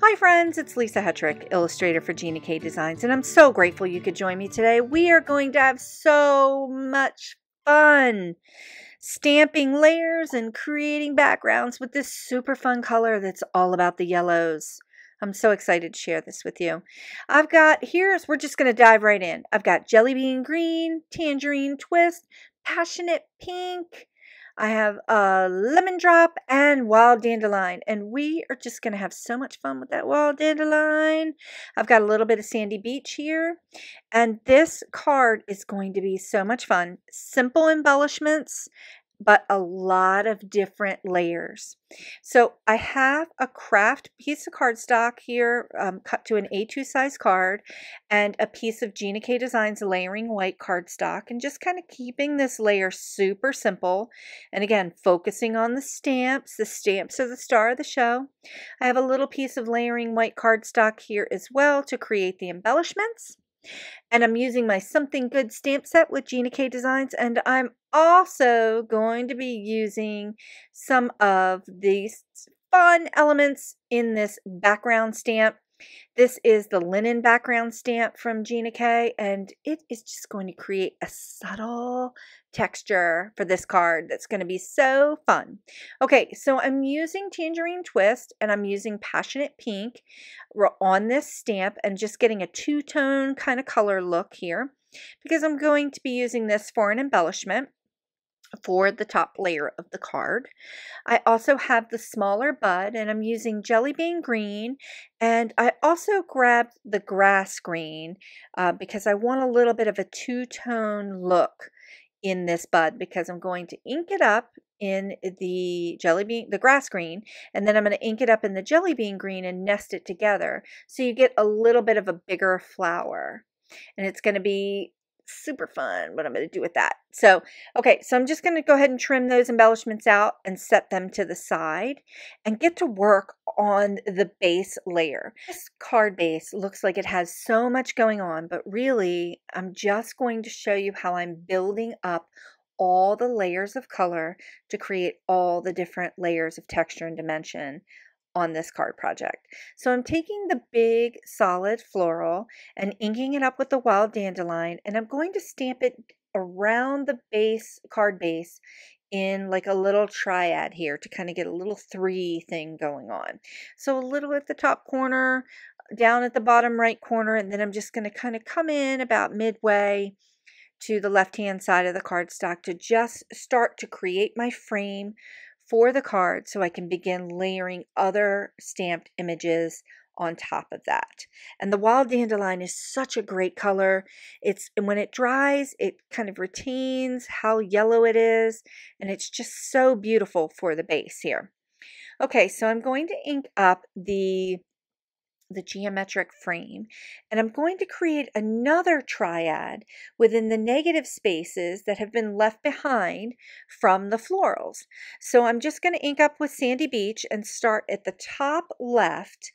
Hi friends, it's Lisa Hetrick, illustrator for Gina K Designs, and I'm so grateful you could join me today. We are going to have so much fun stamping layers and creating backgrounds with this super fun color that's all about the yellows. I'm so excited to share this with you. We're just going to dive right in. I've got jelly bean green, tangerine twist, passionate pink, I have a lemon drop and wild dandelion, and we are just going to have so much fun with that wild dandelion. I've got a little bit of sandy beach here, and this card is going to be so much fun. Simple embellishments, but a lot of different layers. So I have a craft piece of cardstock here, cut to an A2 size card, and a piece of Gina K Designs layering white cardstock, and just kind of keeping this layer super simple. And again, focusing on the stamps. The stamps are the star of the show. I have a little piece of layering white cardstock here as well to create the embellishments. And I'm using my Something Good stamp set with Gina K Designs, and I'm also going to be using some of these fun elements in this background stamp. This is the linen background stamp from Gina K, and it is just going to create a subtle texture for this card that's going to be so fun. Okay, so I'm using Tangerine Twist and I'm using Passionate Pink on this stamp and just getting a two-tone kind of color look here because I'm going to be using this for an embellishment for the top layer of the card. I also have the smaller bud, and I'm using jelly bean green, and I also grabbed the grass green because I want a little bit of a two-tone look in this bud, because I'm going to ink it up in the grass green, and then I'm going to ink it up in the jelly bean green and nest it together so you get a little bit of a bigger flower. And it's going to be super fun what I'm going to do with that. So, okay, so I'm just going to go ahead and trim those embellishments out and set them to the side and get to work on the base layer. This card base looks like it has so much going on, but really I'm just going to show you how I'm building up all the layers of color to create all the different layers of texture and dimension on this card project. So I'm taking the big solid floral and inking it up with the wild dandelion, and I'm going to stamp it around the card base in like a little triad here to kind of get a little three thing going on. So a little at the top corner, down at the bottom right corner, and then I'm just going to kind of come in about midway to the left hand side of the cardstock to just start to create my frame for the card so I can begin layering other stamped images on top of that. And the wild dandelion is such a great color. And when it dries, it kind of retains how yellow it is, and it's just so beautiful for the base here. Okay, so I'm going to ink up the geometric frame, and I'm going to create another triad within the negative spaces that have been left behind from the florals. So I'm just going to ink up with Sandy Beach and start at the top left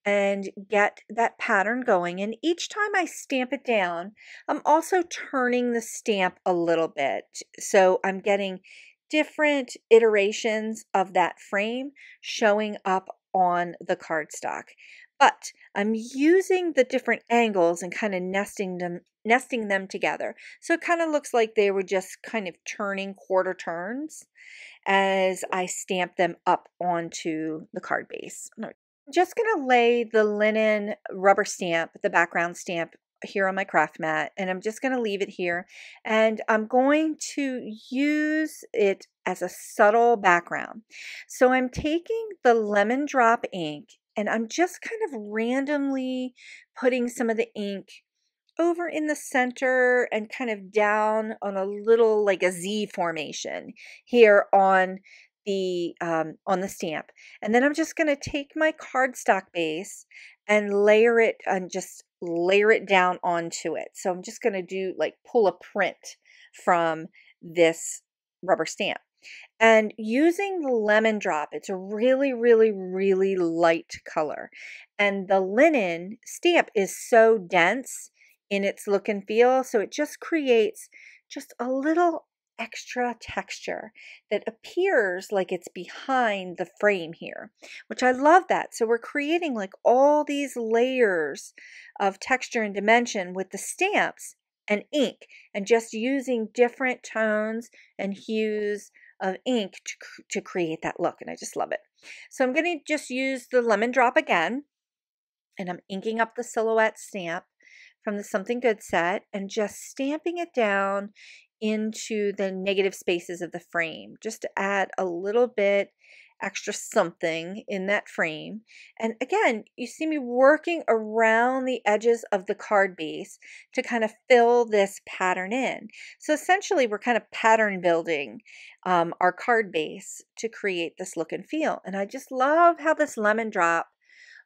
and get that pattern going. And each time I stamp it down, I'm also turning the stamp a little bit, so I'm getting different iterations of that frame showing up on the cardstock. But I'm using the different angles and kind of nesting them together. So it kind of looks like they were just kind of turning quarter turns as I stamp them up onto the card base. I'm just going to lay the linen rubber stamp, the background stamp, here on my craft mat, and I'm just going to leave it here, and I'm going to use it as a subtle background. So I'm taking the lemon drop ink and I'm just kind of randomly putting some of the ink over in the center and kind of down on a little like a Z formation here on the stamp. And then I'm just going to take my cardstock base and layer it and just layer it down onto it. So I'm just going to do like pull a print from this rubber stamp. And using the lemon drop, it's a really, really, really light color. And the linen stamp is so dense in its look and feel, so it just creates just a little extra texture that appears like it's behind the frame here, which I love that. So we're creating like all these layers of texture and dimension with the stamps and ink, and just using different tones and hues of ink to create that look. And I just love it. So I'm going to just use the lemon drop again, and I'm inking up the silhouette stamp from the Something Good set and just stamping it down into the negative spaces of the frame, just to add a little bit extra something in that frame. And again, you see me working around the edges of the card base to kind of fill this pattern in. So essentially we're kind of pattern building our card base to create this look and feel. And I just love how this lemon drop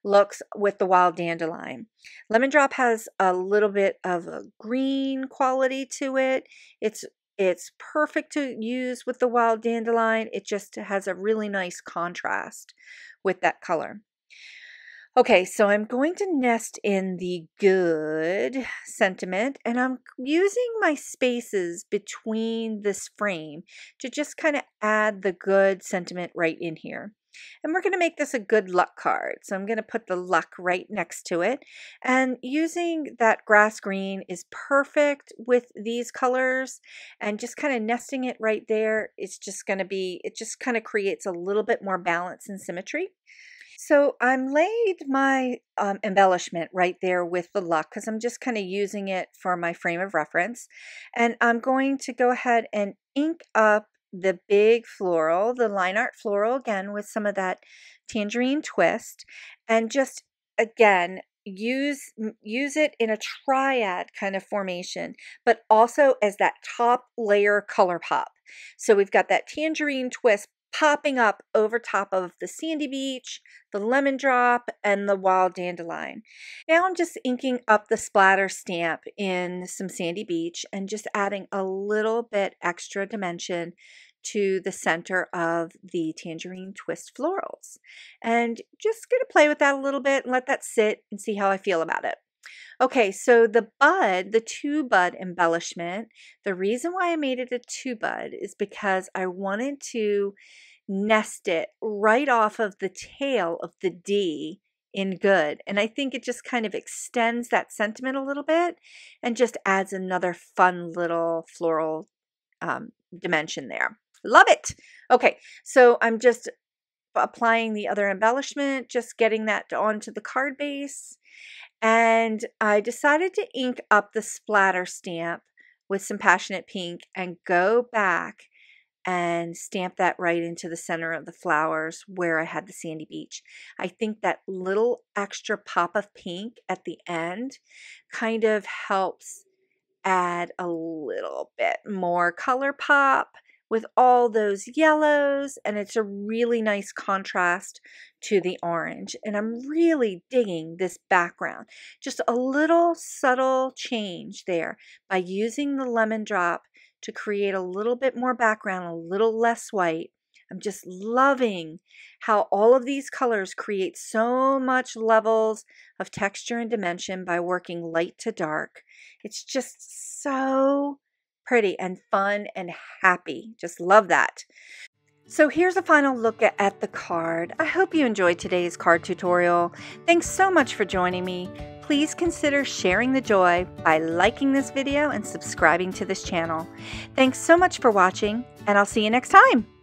looks with the wild dandelion. Lemon drop has a little bit of a green quality to it. It's perfect to use with the wild dandelion. It just has a really nice contrast with that color. Okay, so I'm going to nest in the good sentiment, and I'm using my spaces between this frame to just kind of add the good sentiment right in here. And we're going to make this a good luck card. So I'm going to put the luck right next to it. And using that grass green is perfect with these colors, and just kind of nesting it right there. It's just going to be, it just kind of creates a little bit more balance and symmetry. So I'm laid my embellishment right there with the luck, because I'm just kind of using it for my frame of reference. And I'm going to go ahead and ink up the big floral, the line art floral, again with some of that tangerine twist, and just again use it in a triad kind of formation, but also as that top layer color pop. So we've got that tangerine twist popping up over top of the sandy beach, the lemon drop, and the wild dandelion. Now I'm just inking up the splatter stamp in some sandy beach and just adding a little bit extra dimension to the center of the tangerine twist florals. And just going to play with that a little bit and let that sit and see how I feel about it. Okay, so the bud, the two bud embellishment, the reason why I made it a two bud is because I wanted to nest it right off of the tail of the D in good. And I think it just kind of extends that sentiment a little bit and just adds another fun little floral dimension there. Love it. Okay, so I'm just applying the other embellishment, just getting that onto the card base. And I decided to ink up the splatter stamp with some passionate pink and go back and stamp that right into the center of the flowers where I had the sandy beach. I think that little extra pop of pink at the end kind of helps add a little bit more color pop with all those yellows, and it's a really nice contrast to the orange. And I'm really digging this background. Just a little subtle change there by using the lemon drop to create a little bit more background, a little less white. I'm just loving how all of these colors create so much levels of texture and dimension by working light to dark. It's just so pretty and fun and happy. Just love that. So here's a final look at the card. I hope you enjoyed today's card tutorial. Thanks so much for joining me. Please consider sharing the joy by liking this video and subscribing to this channel. Thanks so much for watching, and I'll see you next time.